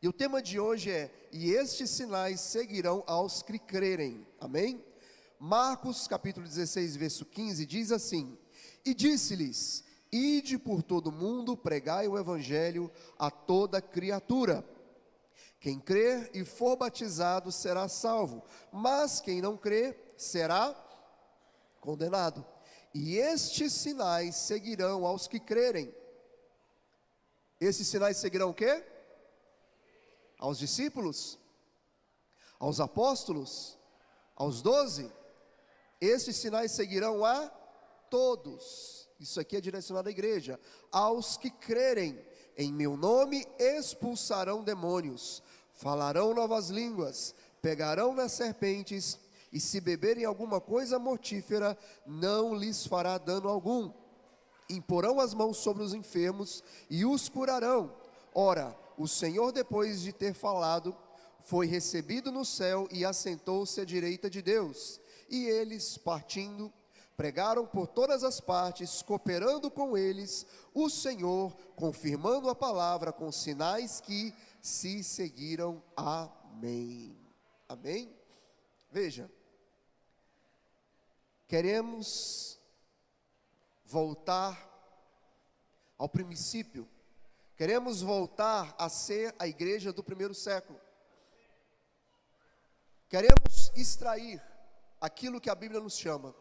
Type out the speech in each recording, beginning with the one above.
E o tema de hoje é: e estes sinais seguirão aos que crerem. Amém? Marcos capítulo 16, verso 15 diz assim: e disse-lhes: ide por todo o mundo, pregai o evangelho a toda criatura. Quem crer e for batizado será salvo, mas quem não crer será condenado. E estes sinais seguirão aos que crerem. Esses sinais seguirão o quê? Aos discípulos? Aos apóstolos? Aos 12? Esses sinais seguirão a todos. Isso aqui é direcionado à igreja. Aos que crerem, em meu nome expulsarão demônios, falarão novas línguas, pegarão nas serpentes, e se beberem alguma coisa mortífera, não lhes fará dano algum. Imporão as mãos sobre os enfermos e os curarão. Ora, o Senhor, depois de ter falado, foi recebido no céu e assentou-se à direita de Deus. E eles, partindo, pregaram por todas as partes, cooperando com eles o Senhor, confirmando a palavra com sinais que se seguiram. Amém. Amém? Veja, queremos voltar ao princípio, queremos voltar a ser a igreja do primeiro século, queremos extrair aquilo que a Bíblia nos chama.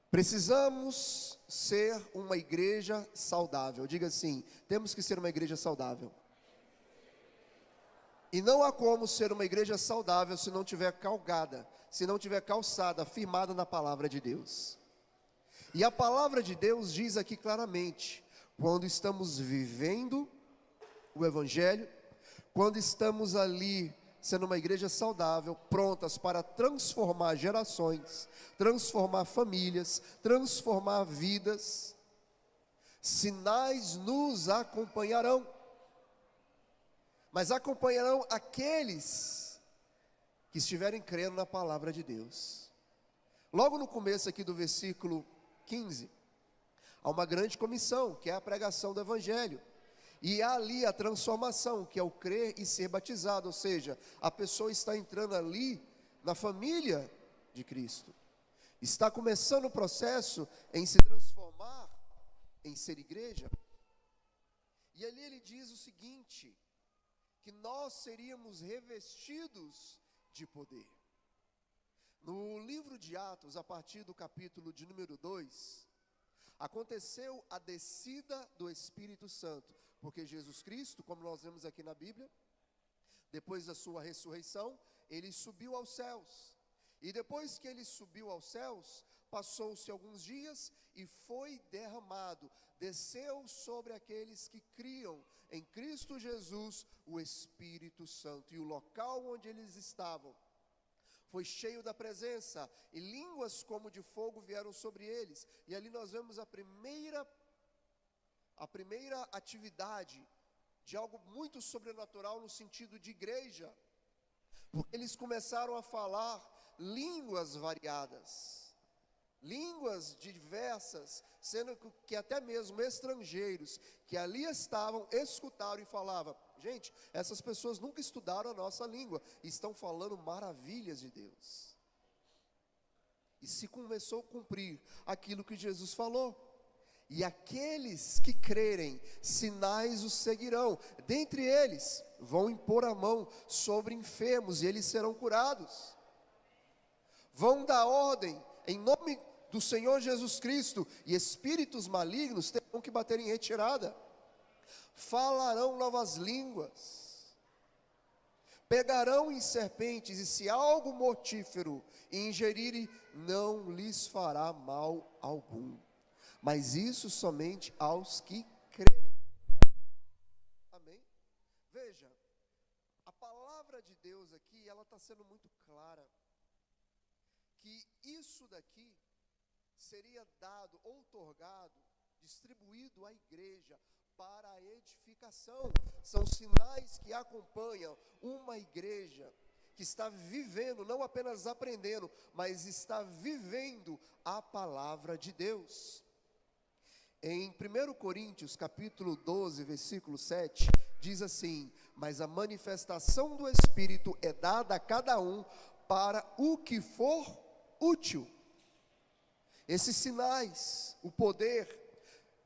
Precisamos ser uma igreja saudável. Diga assim: temos que ser uma igreja saudável. E não há como ser uma igreja saudável se não tiver calgada, se não tiver calçada, firmada na palavra de Deus. E a palavra de Deus diz aqui claramente: quando estamos vivendo o evangelho, quando estamos ali sendo uma igreja saudável, prontas para transformar gerações, transformar famílias, transformar vidas, sinais nos acompanharão. Mas acompanharão aqueles que estiverem crendo na palavra de Deus. Logo no começo aqui do versículo 15, há uma grande comissão, que é a pregação do evangelho. E há ali a transformação, que é o crer e ser batizado, ou seja, a pessoa está entrando ali na família de Cristo. Está começando o processo em se transformar, em ser igreja. E ali ele diz o seguinte: que nós seríamos revestidos de poder. No livro de Atos, a partir do capítulo de número 2, aconteceu a descida do Espírito Santo, porque Jesus Cristo, como nós vemos aqui na Bíblia, depois da sua ressurreição, ele subiu aos céus. E depois que ele subiu aos céus, passou-se alguns dias e foi derramado, desceu sobre aqueles que criam em Cristo Jesus o Espírito Santo. E o local onde eles estavam foi cheio da presença, e línguas como de fogo vieram sobre eles. E ali nós vemos a primeira atividade de algo muito sobrenatural no sentido de igreja, porque eles começaram a falar línguas variadas, línguas diversas, sendo que até mesmo estrangeiros que ali estavam, escutaram e falavam: gente, essas pessoas nunca estudaram a nossa língua, e estão falando maravilhas de Deus. E se começou a cumprir aquilo que Jesus falou: e aqueles que crerem, sinais os seguirão. Dentre eles, vão impor a mão sobre enfermos, e eles serão curados. Vão dar ordem em nome do Senhor Jesus Cristo, e espíritos malignos terão que bater em retirada. Falarão novas línguas, pegarão em serpentes, e se algo mortífero ingerirem, não lhes fará mal algum. Mas isso somente aos que crerem. Amém? Veja, a palavra de Deus aqui, ela está sendo muito clara, que isso daqui seria dado, outorgado, distribuído à igreja para a edificação. São sinais que acompanham uma igreja que está vivendo, não apenas aprendendo, mas está vivendo a palavra de Deus. Em 1 Coríntios, capítulo 12, versículo 7, diz assim: mas a manifestação do Espírito é dada a cada um para o que for útil. Esses sinais, o poder,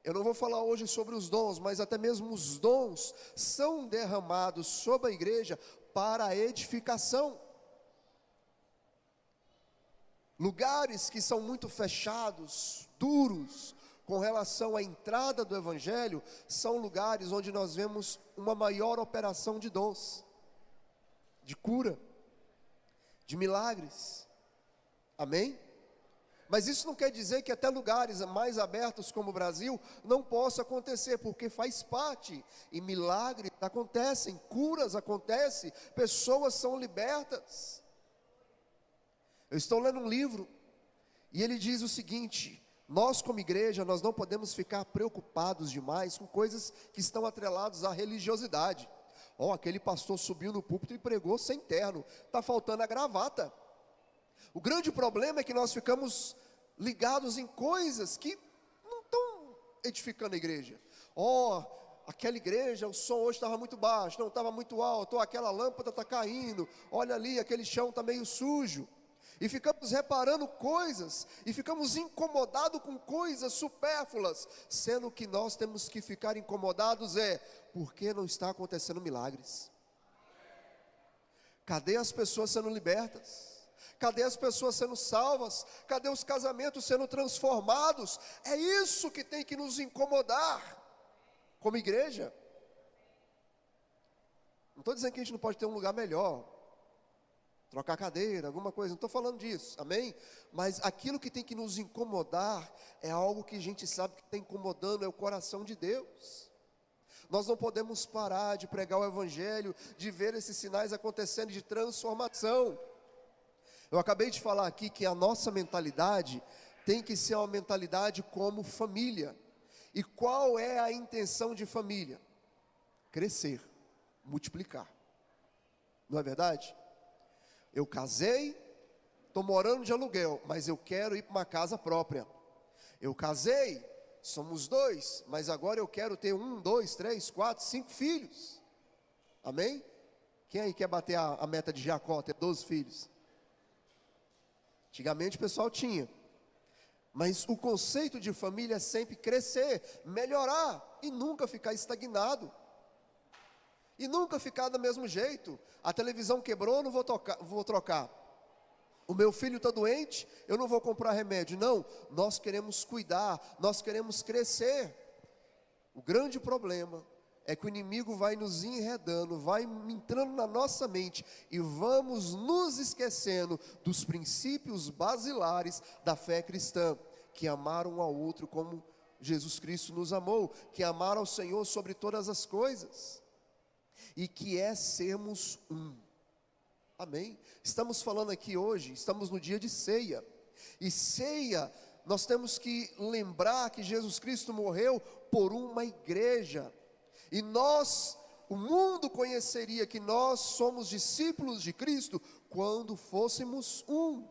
eu não vou falar hoje sobre os dons, mas até mesmo os dons são derramados sobre a igreja para a edificação. Lugares que são muito fechados, duros, com relação à entrada do Evangelho, são lugares onde nós vemos uma maior operação de dons, de cura, de milagres. Amém? Mas isso não quer dizer que até lugares mais abertos como o Brasil não possa acontecer, porque faz parte, e milagres acontecem, curas acontecem, pessoas são libertas. Eu estou lendo um livro, e ele diz o seguinte: nós como igreja, nós não podemos ficar preocupados demais com coisas que estão atreladas à religiosidade. Aquele pastor subiu no púlpito e pregou sem terno, está faltando a gravata. O grande problema é que nós ficamos ligados em coisas que não estão edificando a igreja. Aquela igreja, o som hoje estava muito baixo, não estava muito alto, aquela lâmpada está caindo, olha ali, aquele chão está meio sujo. E ficamos reparando coisas, e ficamos incomodados com coisas supérfluas, sendo que nós temos que ficar incomodados porque não está acontecendo milagres. Cadê as pessoas sendo libertas? Cadê as pessoas sendo salvas? Cadê os casamentos sendo transformados? É isso que tem que nos incomodar, como igreja. Não estou dizendo que a gente não pode ter um lugar melhor, trocar cadeira, alguma coisa, não estou falando disso, amém? Mas aquilo que tem que nos incomodar é algo que a gente sabe que está incomodando, é o coração de Deus. Nós não podemos parar de pregar o Evangelho, de ver esses sinais acontecendo de transformação. Eu acabei de falar aqui que a nossa mentalidade tem que ser uma mentalidade como família. E qual é a intenção de família? Crescer, multiplicar. Não é verdade? Eu casei, estou morando de aluguel, mas eu quero ir para uma casa própria. Eu casei, somos 2, mas agora eu quero ter 1, 2, 3, 4, 5 filhos. Amém? Quem aí quer bater a meta de Jacó, ter 12 filhos? Antigamente o pessoal tinha, mas o conceito de família é sempre crescer, melhorar e nunca ficar estagnado, e nunca ficar do mesmo jeito. A televisão quebrou, não vou trocar. O meu filho está doente, eu não vou comprar remédio. Não, nós queremos cuidar, nós queremos crescer. O grande problema é que o inimigo vai nos enredando, vai entrando na nossa mente, e vamos nos esquecendo dos princípios basilares da fé cristã, que amar um ao outro como Jesus Cristo nos amou, que amar ao Senhor sobre todas as coisas, e que é sermos um. Amém? Estamos falando aqui hoje, estamos no dia de ceia, e ceia, nós temos que lembrar que Jesus Cristo morreu por uma igreja, e o mundo conheceria que nós somos discípulos de Cristo quando fôssemos um.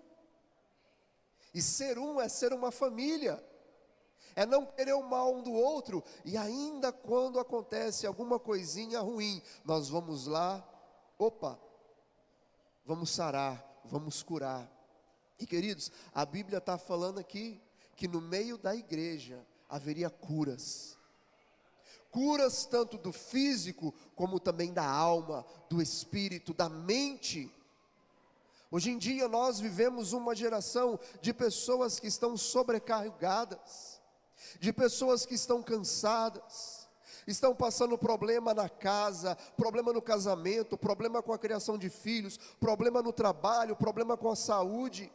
E ser um é ser uma família, é não querer o mal um do outro, e ainda quando acontece alguma coisinha ruim, nós vamos lá, vamos sarar, vamos curar. E queridos, a Bíblia está falando aqui que no meio da igreja haveria curas tanto do físico, como também da alma, do espírito, da mente. Hoje em dia nós vivemos uma geração de pessoas que estão sobrecarregadas, de pessoas que estão cansadas, estão passando problema na casa, problema no casamento, problema com a criação de filhos, problema no trabalho, problema com a saúde.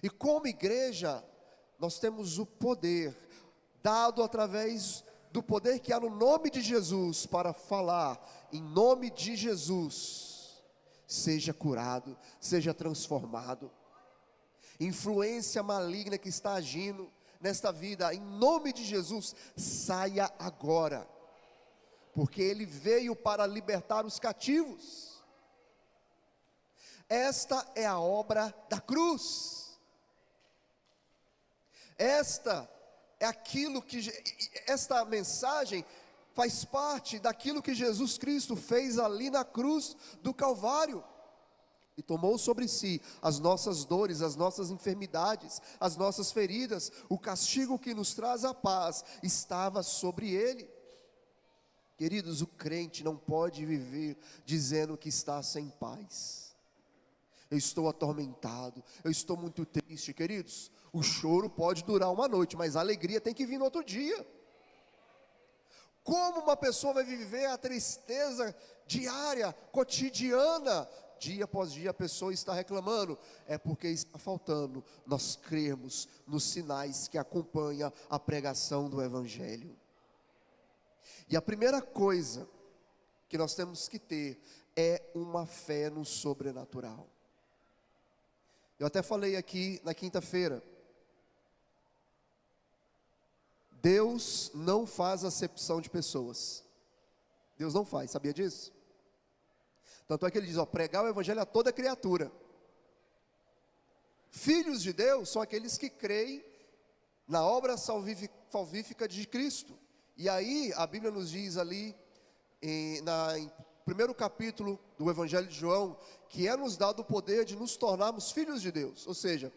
E como igreja, nós temos o poder, dado através do poder que há no nome de Jesus, para falar, em nome de Jesus, seja curado, seja transformado. Influência maligna que está agindo nesta vida, em nome de Jesus, saia agora, porque Ele veio para libertar os cativos. Esta é a obra da cruz. Esta é aquilo que, esta mensagem faz parte daquilo que Jesus Cristo fez ali na cruz do Calvário. E tomou sobre si as nossas dores, as nossas enfermidades, as nossas feridas. O castigo que nos traz a paz estava sobre ele. Queridos, o crente não pode viver dizendo que está sem paz. Eu estou atormentado, eu estou muito triste. Queridos, o choro pode durar uma noite, mas a alegria tem que vir no outro dia. Como uma pessoa vai viver a tristeza diária, cotidiana? Dia após dia a pessoa está reclamando, é porque está faltando nós cremos nos sinais que acompanham a pregação do Evangelho. E a primeira coisa que nós temos que ter é uma fé no sobrenatural. Eu até falei aqui na quinta-feira, Deus não faz acepção de pessoas. Deus não faz, sabia disso? Tanto é que ele diz, pregar o Evangelho a toda criatura. Filhos de Deus são aqueles que creem na obra salvífica de Cristo. E aí a Bíblia nos diz ali, em primeiro capítulo do Evangelho de João, que é nos dado o poder de nos tornarmos filhos de Deus. Ou seja,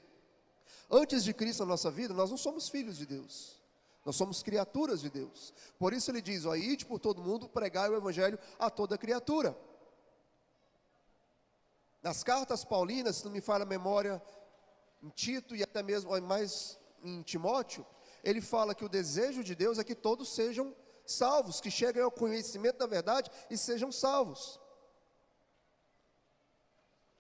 antes de Cristo na nossa vida, nós não somos filhos de Deus. Nós somos criaturas de Deus. Por isso ele diz, ide por todo mundo, pregai o Evangelho a toda criatura. Nas cartas paulinas, se não me falha a memória, em Tito e até mesmo mais em Timóteo, ele fala que o desejo de Deus é que todos sejam salvos, que cheguem ao conhecimento da verdade e sejam salvos.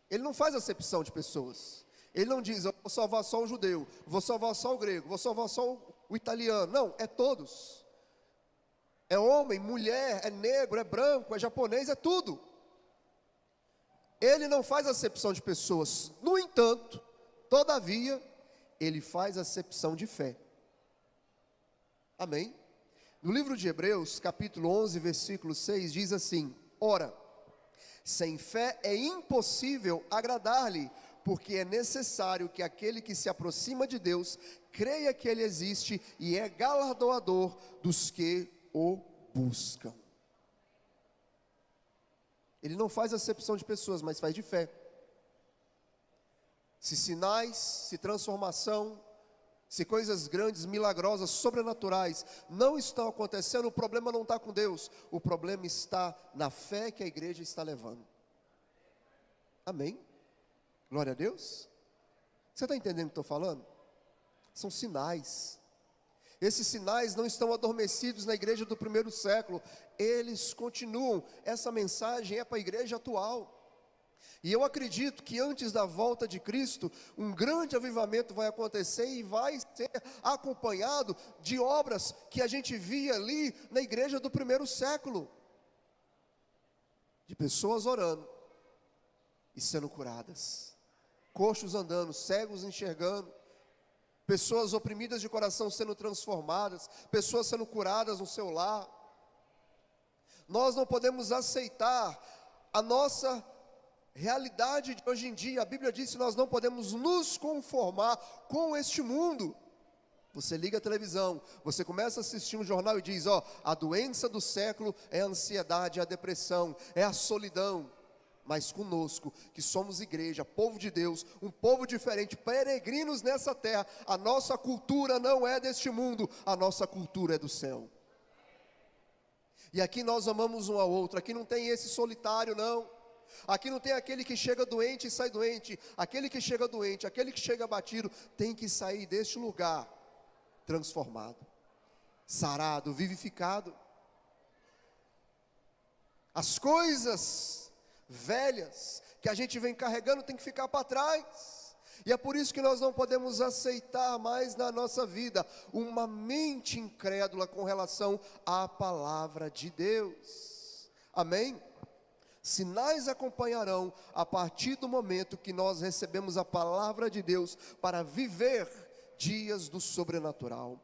Ele não faz acepção de pessoas. Ele não diz, eu vou salvar só o judeu, vou salvar só o grego, vou salvar só o italiano. Não, é todos. É homem, mulher, é negro, é branco, é japonês, é tudo. Ele não faz acepção de pessoas. No entanto, todavia, ele faz acepção de fé. Amém? No livro de Hebreus, capítulo 11, versículo 6, diz assim: ora, sem fé é impossível agradar-lhe, porque é necessário que aquele que se aproxima de Deus creia que Ele existe e é galardoador dos que o buscam. Ele não faz acepção de pessoas, mas faz de fé. Se sinais, se transformação, se coisas grandes, milagrosas, sobrenaturais não estão acontecendo, o problema não está com Deus, o problema está na fé que a igreja está levando. Amém? Glória a Deus. Você está entendendo o que estou falando? São sinais. Esses sinais não estão adormecidos na igreja do primeiro século, eles continuam. Essa mensagem é para a igreja atual. E eu acredito que antes da volta de Cristo, um grande avivamento vai acontecer e vai ser acompanhado de obras que a gente via ali na igreja do primeiro século. De pessoas orando e sendo curadas, coxos andando, cegos enxergando, pessoas oprimidas de coração sendo transformadas, pessoas sendo curadas no seu lar. Nós não podemos aceitar a nossa realidade de hoje em dia. A Bíblia diz que nós não podemos nos conformar com este mundo. Você liga a televisão, você começa a assistir um jornal e diz, a doença do século é a ansiedade, é a depressão, é a solidão. Mas conosco, que somos igreja, povo de Deus, um povo diferente, peregrinos nessa terra, a nossa cultura não é deste mundo, a nossa cultura é do céu. E aqui nós amamos um ao outro, aqui não tem esse solitário não, aqui não tem aquele que chega doente e sai doente, aquele que chega doente, aquele que chega abatido, tem que sair deste lugar transformado, sarado, vivificado. As coisas velhas que a gente vem carregando tem que ficar para trás. E é por isso que nós não podemos aceitar mais na nossa vida uma mente incrédula com relação à palavra de Deus. Amém? Sinais acompanharão a partir do momento que nós recebemos a palavra de Deus para viver dias do sobrenatural.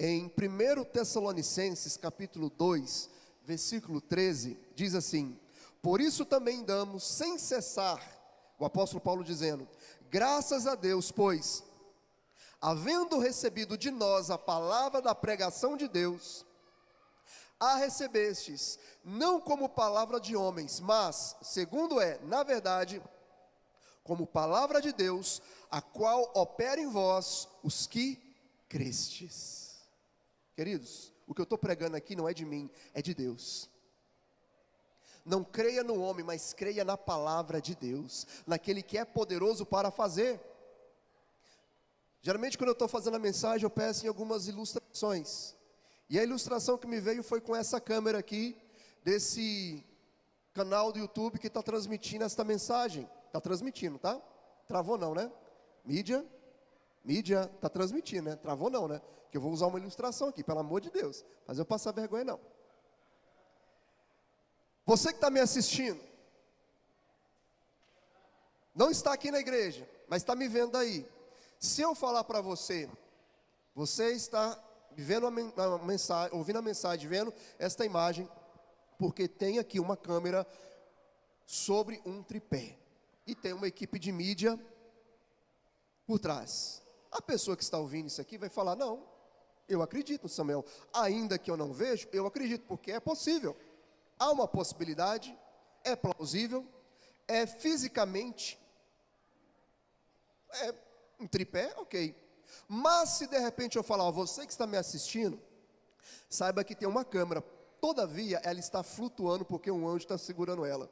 Em 1 Tessalonicenses capítulo 2, versículo 13, diz assim: por isso também damos sem cessar, o apóstolo Paulo dizendo, graças a Deus, pois, havendo recebido de nós a palavra da pregação de Deus, a recebestes, não como palavra de homens, mas, segundo é, na verdade, como palavra de Deus, a qual opera em vós os que crestes. Queridos, o que eu estou pregando aqui não é de mim, é de Deus. Não creia no homem, mas creia na palavra de Deus, naquele que é poderoso para fazer. Geralmente quando eu estou fazendo a mensagem, eu peço em algumas ilustrações. E a ilustração que me veio foi com essa câmera aqui, desse canal do YouTube que está transmitindo esta mensagem. Está transmitindo, tá? Travou não, né? Mídia, está transmitindo, né? Travou não, né? Que eu vou usar uma ilustração aqui, pelo amor de Deus. Mas eu passar vergonha não. Você que está me assistindo, não está aqui na igreja, mas está me vendo aí. Se eu falar para você, você está vendo a mensagem, ouvindo a mensagem, vendo esta imagem, porque tem aqui uma câmera sobre um tripé. E tem uma equipe de mídia por trás. A pessoa que está ouvindo isso aqui vai falar, não, eu acredito, Samuel. Ainda que eu não vejo, eu acredito, porque é possível. Há uma possibilidade, é plausível, é fisicamente, é um tripé, ok. Mas se de repente eu falar, você que está me assistindo, saiba que tem uma câmera, todavia ela está flutuando porque um anjo está segurando ela.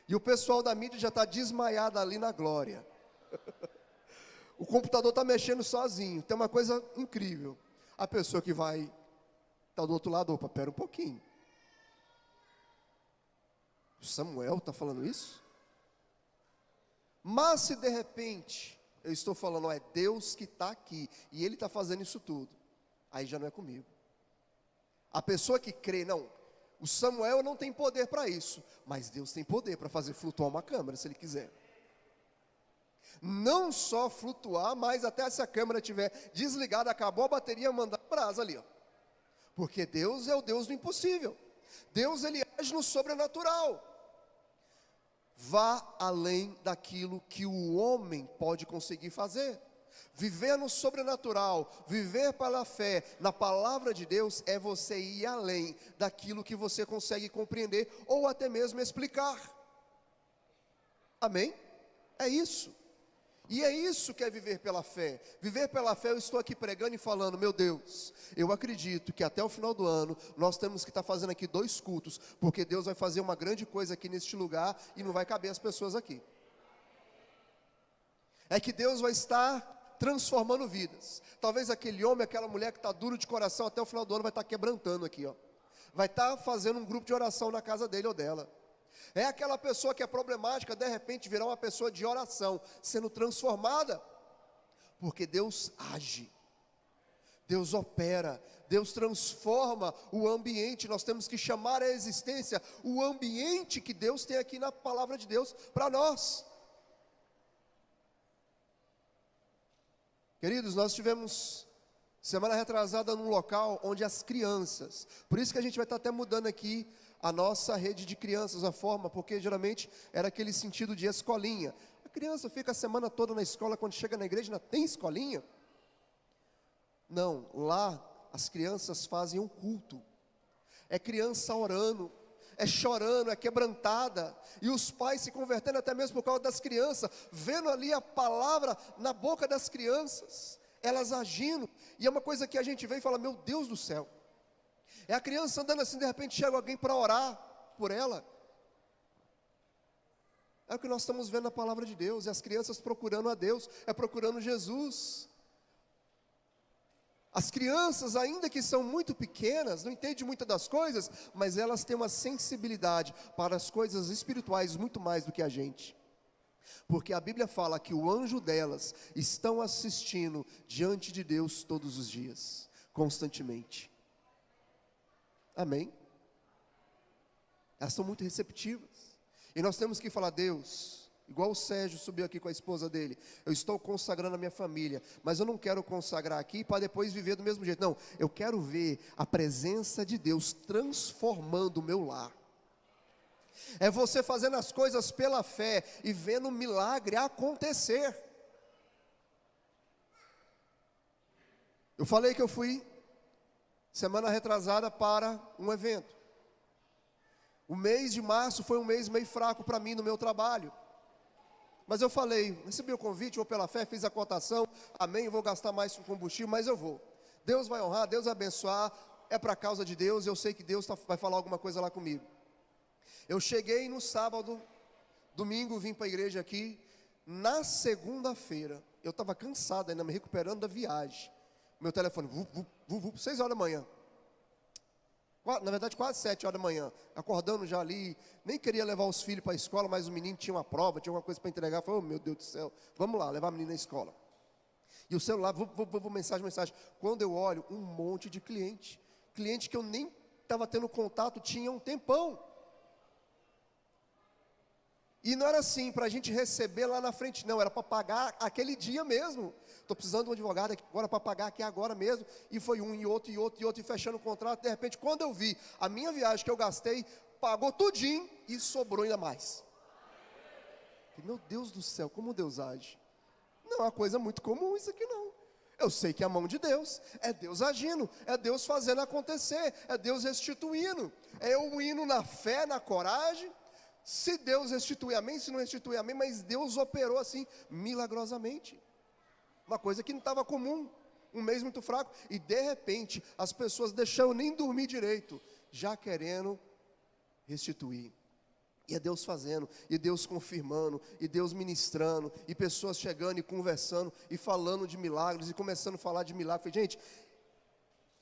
E o pessoal da mídia já está desmaiado ali na glória. O computador está mexendo sozinho, tem uma coisa incrível. A pessoa que vai, está do outro lado, opa, pera um pouquinho. Samuel está falando isso? Mas se de repente eu estou falando, é Deus que está aqui e Ele está fazendo isso tudo, aí já não é comigo. A pessoa que crê, não, o Samuel não tem poder para isso, mas Deus tem poder para fazer flutuar uma câmera se Ele quiser. Não só flutuar, mas até se a câmera estiver desligada, acabou a bateria, mandar brasa ali, ó. Porque Deus é o Deus do impossível. Deus, Ele age no sobrenatural. Vá além daquilo que o homem pode conseguir fazer. Viver no sobrenatural, viver pela fé na palavra de Deus, é você ir além daquilo que você consegue compreender ou até mesmo explicar. Amém? É isso. E é isso que é viver pela fé. Viver pela fé, eu estou aqui pregando e falando, meu Deus, eu acredito que até o final do ano, nós temos que estar fazendo aqui 2 cultos, porque Deus vai fazer uma grande coisa aqui neste lugar, e não vai caber as pessoas aqui. É que Deus vai estar transformando vidas. Talvez aquele homem, aquela mulher que está duro de coração, até o final do ano vai estar quebrantando aqui, ó. Vai estar fazendo um grupo de oração na casa dele ou dela. É aquela pessoa que é problemática, de repente virar uma pessoa de oração, sendo transformada, porque Deus age, Deus opera, Deus transforma o ambiente. Nós temos que chamar à existência o ambiente que Deus tem aqui na palavra de Deus para nós. Queridos, nós tivemos semana retrasada num local onde as crianças, por isso que a gente vai estar até mudando aqui a nossa rede de crianças, a forma, porque geralmente era aquele sentido de escolinha. A criança fica a semana toda na escola, quando chega na igreja, não tem escolinha? Não, lá as crianças fazem um culto. É criança orando, é chorando, é quebrantada, e os pais se convertendo até mesmo por causa das crianças, vendo ali a palavra na boca das crianças, elas agindo, e é uma coisa que a gente vê e fala, meu Deus do céu. É a criança andando assim, de repente chega alguém para orar por ela. É o que nós estamos vendo na palavra de Deus, e as crianças procurando a Deus, procurando Jesus. As crianças, ainda que são muito pequenas, não entendem muitas das coisas, mas elas têm uma sensibilidade para as coisas espirituais muito mais do que a gente. Porque a Bíblia fala que o anjo delas estão assistindo diante de Deus todos os dias, constantemente. Amém? Elas são muito receptivas. E nós temos que falar, Deus, igual o Sérgio subiu aqui com a esposa dele, eu estou consagrando a minha família, mas eu não quero consagrar aqui para depois viver do mesmo jeito. Não, eu quero ver a presença de Deus transformando o meu lar. É você fazendo as coisas pela fé e vendo o milagre acontecer. Eu falei que eu fui semana retrasada para um evento. O mês de março foi um mês meio fraco para mim no meu trabalho. Mas eu falei, recebi o convite, vou pela fé, fiz a cotação, amém, vou gastar mais com combustível, mas eu vou. Deus vai honrar, Deus vai abençoar, é para a causa de Deus, eu sei que Deus vai falar alguma coisa lá comigo. Eu cheguei no sábado, domingo vim para a igreja aqui, na segunda-feira, eu estava cansado ainda, me recuperando da viagem. Meu telefone, 6 horas da manhã. Na verdade quase 7 horas da manhã, acordando já ali, nem queria levar os filhos para a escola, mas o menino tinha uma prova, tinha alguma coisa para entregar, falei, oh meu Deus do céu, vamos lá, levar a menina na escola. E o celular, mensagem, quando eu olho, um monte de cliente que eu nem estava tendo contato, tinha um tempão. E não era assim, para a gente receber lá na frente, não, era para pagar aquele dia mesmo. Estou precisando de um advogado aqui agora para pagar aqui agora mesmo. E foi um, e outro, e fechando o contrato. De repente, quando eu vi a minha viagem que eu gastei, pagou tudinho e sobrou ainda mais. Meu Deus do céu, como Deus age. Não é uma coisa muito comum isso aqui não. Eu sei que é a mão de Deus, é Deus agindo, é Deus fazendo acontecer, é Deus restituindo. É eu indo na fé, na coragem. Se Deus restituir, amém, se não restituir, amém, mas Deus operou assim, milagrosamente. Uma coisa que não estava comum, um mês muito fraco, e de repente, as pessoas deixando nem dormir direito, já querendo restituir. E é Deus fazendo, e Deus confirmando, e Deus ministrando, e pessoas chegando e conversando, e falando de milagres, e começando a falar de milagres. Falei, gente,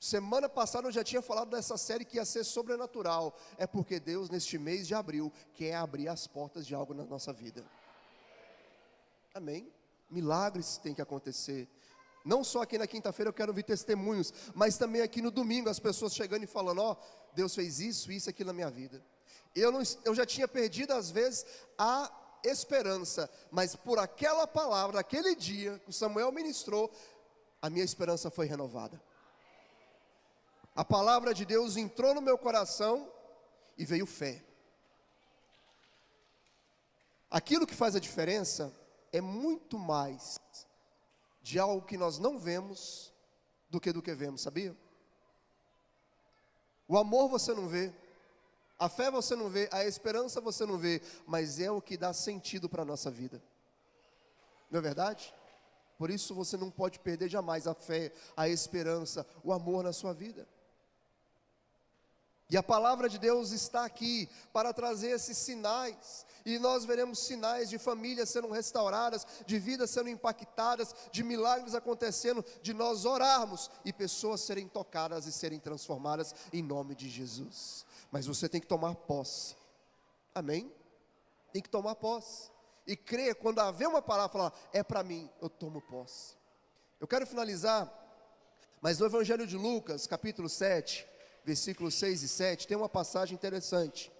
semana passada eu já tinha falado dessa série que ia ser sobrenatural. É porque Deus, neste mês de abril, quer abrir as portas de algo na nossa vida. Amém? Milagres têm que acontecer. Não só aqui na quinta-feira eu quero ouvir testemunhos, mas também aqui no domingo, as pessoas chegando e falando, ó, Deus fez isso, isso, aquilo na minha vida. Eu já tinha perdido às vezes a esperança, mas por aquela palavra, aquele dia que o Samuel ministrou, a minha esperança foi renovada. A palavra de Deus entrou no meu coração e veio fé. Aquilo que faz a diferença é muito mais de algo que nós não vemos do que vemos, sabia? O amor você não vê, a fé você não vê, a esperança você não vê, mas é o que dá sentido para a nossa vida. Não é verdade? Por isso você não pode perder jamais a fé, a esperança, o amor na sua vida. E a palavra de Deus está aqui para trazer esses sinais, e nós veremos sinais de famílias sendo restauradas, de vidas sendo impactadas, de milagres acontecendo, de nós orarmos e pessoas serem tocadas e serem transformadas em nome de Jesus. Mas você tem que tomar posse, amém? Tem que tomar posse, e crer, quando haver uma palavra, falar, é para mim, eu tomo posse. Eu quero finalizar, mas no Evangelho de Lucas, capítulo 7, versículos 6 e 7, tem uma passagem interessante,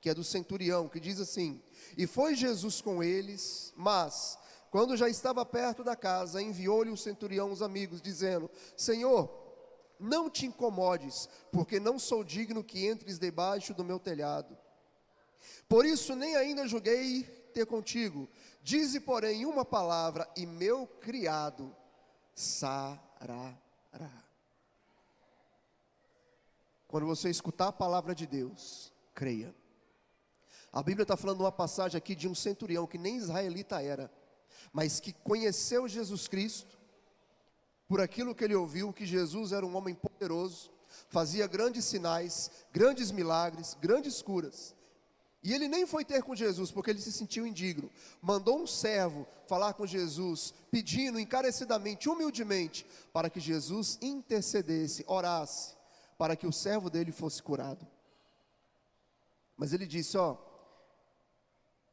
que é do centurião, que diz assim: e foi Jesus com eles, mas, quando já estava perto da casa, enviou-lhe o centurião os amigos, dizendo, Senhor, não te incomodes, porque não sou digno que entres debaixo do meu telhado. Por isso nem ainda julguei ter contigo, dize porém uma palavra, e meu criado sarará. Quando você escutar a palavra de Deus, creia. A Bíblia está falando uma passagem aqui de um centurião que nem israelita era, mas que conheceu Jesus Cristo, por aquilo que ele ouviu, que Jesus era um homem poderoso, fazia grandes sinais, grandes milagres, grandes curas. E ele nem foi ter com Jesus, porque ele se sentiu indigno. Mandou um servo falar com Jesus, pedindo encarecidamente, humildemente, para que Jesus intercedesse, orasse, para que o servo dele fosse curado. Mas ele disse, ó,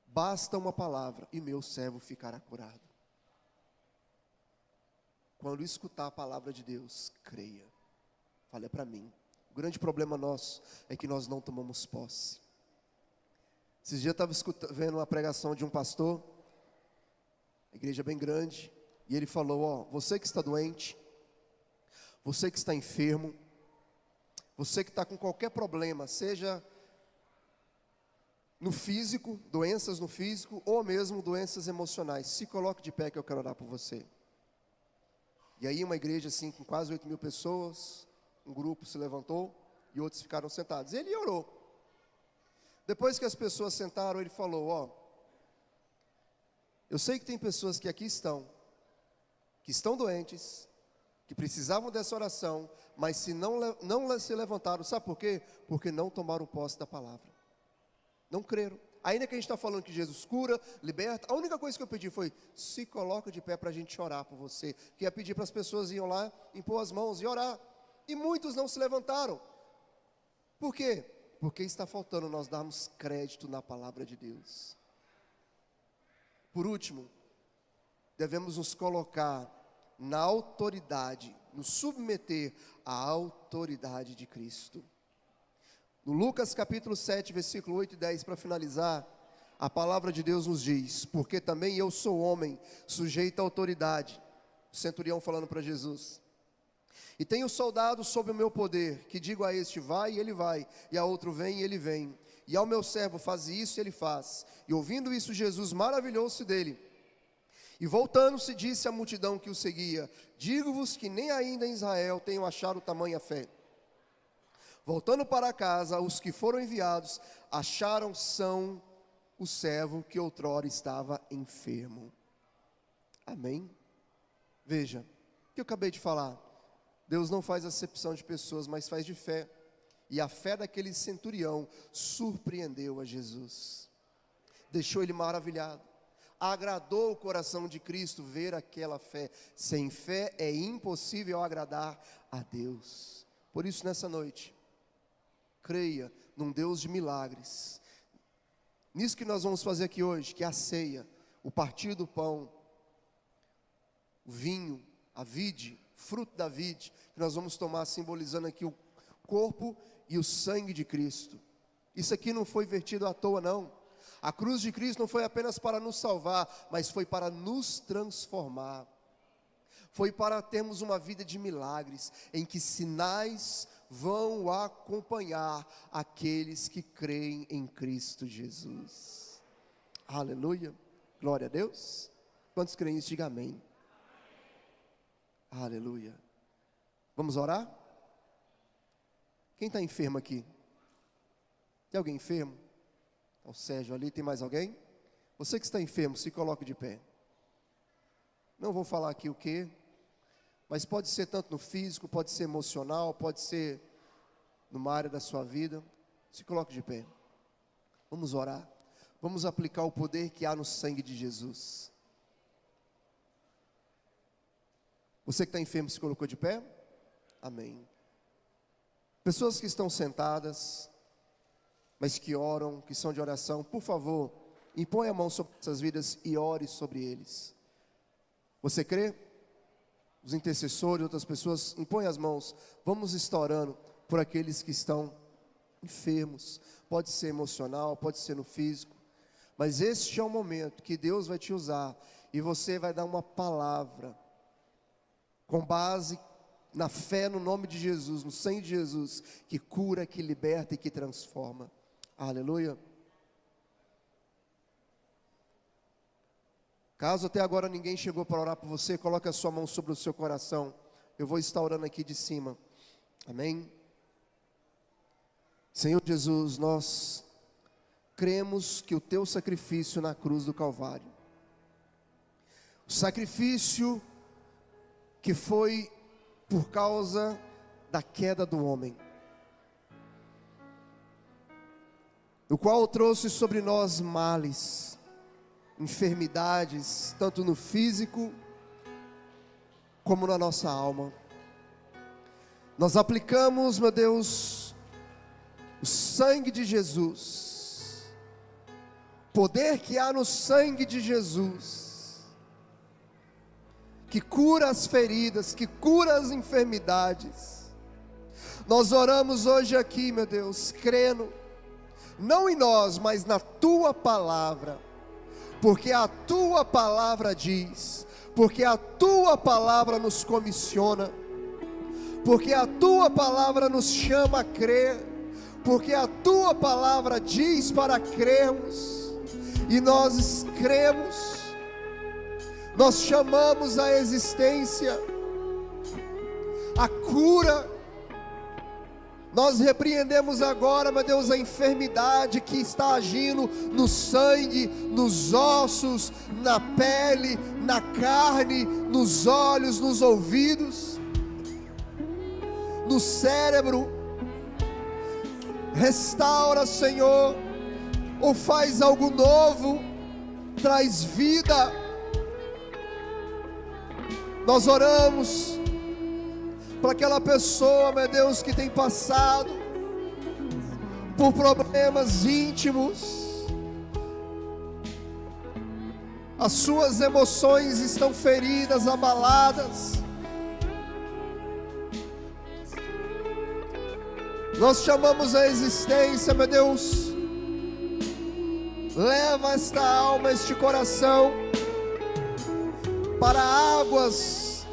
basta uma palavra e meu servo ficará curado. Quando escutar a palavra de Deus, creia. Fale para mim. O grande problema nosso é que nós não tomamos posse. Esses dias eu estava vendo uma pregação de um pastor, a igreja bem grande, e ele falou, ó, você que está doente, você que está enfermo, você que está com qualquer problema, seja no físico, doenças no físico, ou mesmo doenças emocionais, se coloque de pé que eu quero orar por você. E aí uma igreja assim, com quase 8.000 pessoas, um grupo se levantou e outros ficaram sentados. Ele orou. Depois que as pessoas sentaram, ele falou: ó, eu sei que tem pessoas que aqui estão, que estão doentes, que precisavam dessa oração, mas se não se levantaram, sabe por quê? Porque não tomaram posse da palavra, não creram. Ainda que a gente está falando que Jesus cura, liberta, a única coisa que eu pedi foi: se coloca de pé para a gente orar por você. Que ia pedir para as pessoas irem lá, impor as mãos e orar. E muitos não se levantaram. Por quê? Porque está faltando nós darmos crédito na palavra de Deus. Por último, devemos nos colocar na autoridade, nos submeter à autoridade de Cristo. No Lucas capítulo 7, versículo 8 e 10, para finalizar, a palavra de Deus nos diz: porque também eu sou homem, sujeito à autoridade. O centurião falando para Jesus: e tenho soldados sob o meu poder, que digo a este: vai, e ele vai, e a outro: vem, e ele vem, e ao meu servo: faz isso, e ele faz. E ouvindo isso, Jesus maravilhou-se dele, e voltando-se disse à multidão que o seguia: digo-vos que nem ainda em Israel tenho achado tamanha fé. Voltando para casa, os que foram enviados acharam são o servo que outrora estava enfermo. Amém? Veja, o que eu acabei de falar. Deus não faz acepção de pessoas, mas faz de fé. E a fé daquele centurião surpreendeu a Jesus, deixou ele maravilhado. Agradou o coração de Cristo ver aquela fé. Sem fé é impossível agradar a Deus. Por isso, nessa noite, creia num Deus de milagres. Nisso que nós vamos fazer aqui hoje, que é a ceia, o partir do pão, o vinho, a vide, fruto da vide, que nós vamos tomar simbolizando aqui o corpo e o sangue de Cristo. Isso aqui não foi vertido à toa, não. A cruz de Cristo não foi apenas para nos salvar, mas foi para nos transformar. Foi para termos uma vida de milagres, em que sinais vão acompanhar aqueles que creem em Cristo Jesus. Aleluia, glória a Deus. Quantos creem isso, diga amém. Aleluia. Vamos orar? Quem está enfermo aqui? Tem alguém enfermo? O Sérgio ali, tem mais alguém? Você que está enfermo, se coloque de pé. Não vou falar aqui o que, mas pode ser tanto no físico, pode ser emocional, pode ser numa área da sua vida. Se coloque de pé. Vamos orar. Vamos aplicar o poder que há no sangue de Jesus. Você que está enfermo, se colocou de pé? Amém. Pessoas que estão sentadas, mas que oram, que são de oração, por favor, impõe a mão sobre essas vidas e ore sobre eles. Você crê? Os intercessores, outras pessoas, impõe as mãos. Vamos estar orando por aqueles que estão enfermos. Pode ser emocional, pode ser no físico, mas este é o momento que Deus vai te usar, e você vai dar uma palavra, com base na fé no nome de Jesus, no sangue de Jesus, que cura, que liberta e que transforma. Aleluia. Caso até agora ninguém chegou para orar por você, coloque a sua mão sobre o seu coração. Eu vou estar orando aqui de cima. Amém? Senhor Jesus, nós cremos que o teu sacrifício na cruz do Calvário, o sacrifício que foi por causa da queda do homem, o qual trouxe sobre nós males, enfermidades, tanto no físico como na nossa alma. Nós aplicamos, meu Deus, o sangue de Jesus, poder que há no sangue de Jesus, que cura as feridas, que cura as enfermidades. Nós oramos hoje aqui, meu Deus, crendo, não em nós, mas na tua palavra, porque a tua palavra diz, porque a tua palavra nos comissiona, porque a tua palavra nos chama a crer, porque a tua palavra diz para crermos, e nós cremos. Nós chamamos a existência a cura Nós repreendemos agora, meu Deus, a enfermidade que está agindo no sangue, nos ossos, na pele, na carne, nos olhos, nos ouvidos, no cérebro. Restaura, Senhor, ou faz algo novo, traz vida. Nós oramos para aquela pessoa, meu Deus, que tem passado por problemas íntimos, as suas emoções estão feridas, abaladas. Nós chamamos a existência, meu Deus, leva esta alma, este coração para águas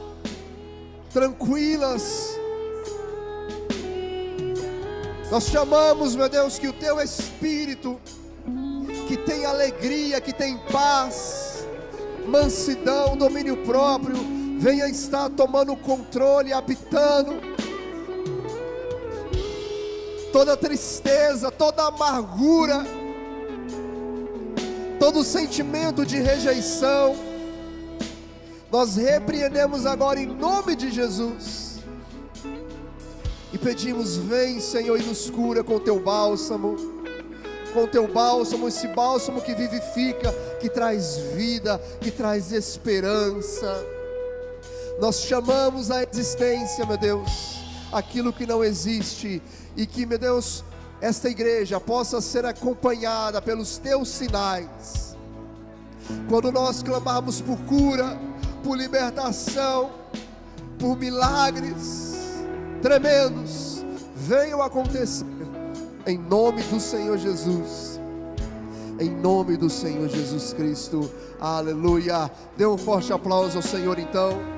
tranquilas. Nós chamamos, meu Deus, que o Teu Espírito, que tem alegria, que tem paz, mansidão, domínio próprio, venha estar tomando controle, habitando toda tristeza, toda amargura, todo sentimento de rejeição. Nós repreendemos agora em nome de Jesus e pedimos: vem, Senhor, e nos cura com Teu bálsamo, esse bálsamo que vivifica, que traz vida, que traz esperança. Nós chamamos à existência, meu Deus, aquilo que não existe, e que, meu Deus, esta igreja possa ser acompanhada pelos Teus sinais. Quando nós clamarmos por cura, por libertação, por milagres tremendos, venham acontecer, em nome do Senhor Jesus, em nome do Senhor Jesus Cristo. Aleluia. Dê um forte aplauso ao Senhor então.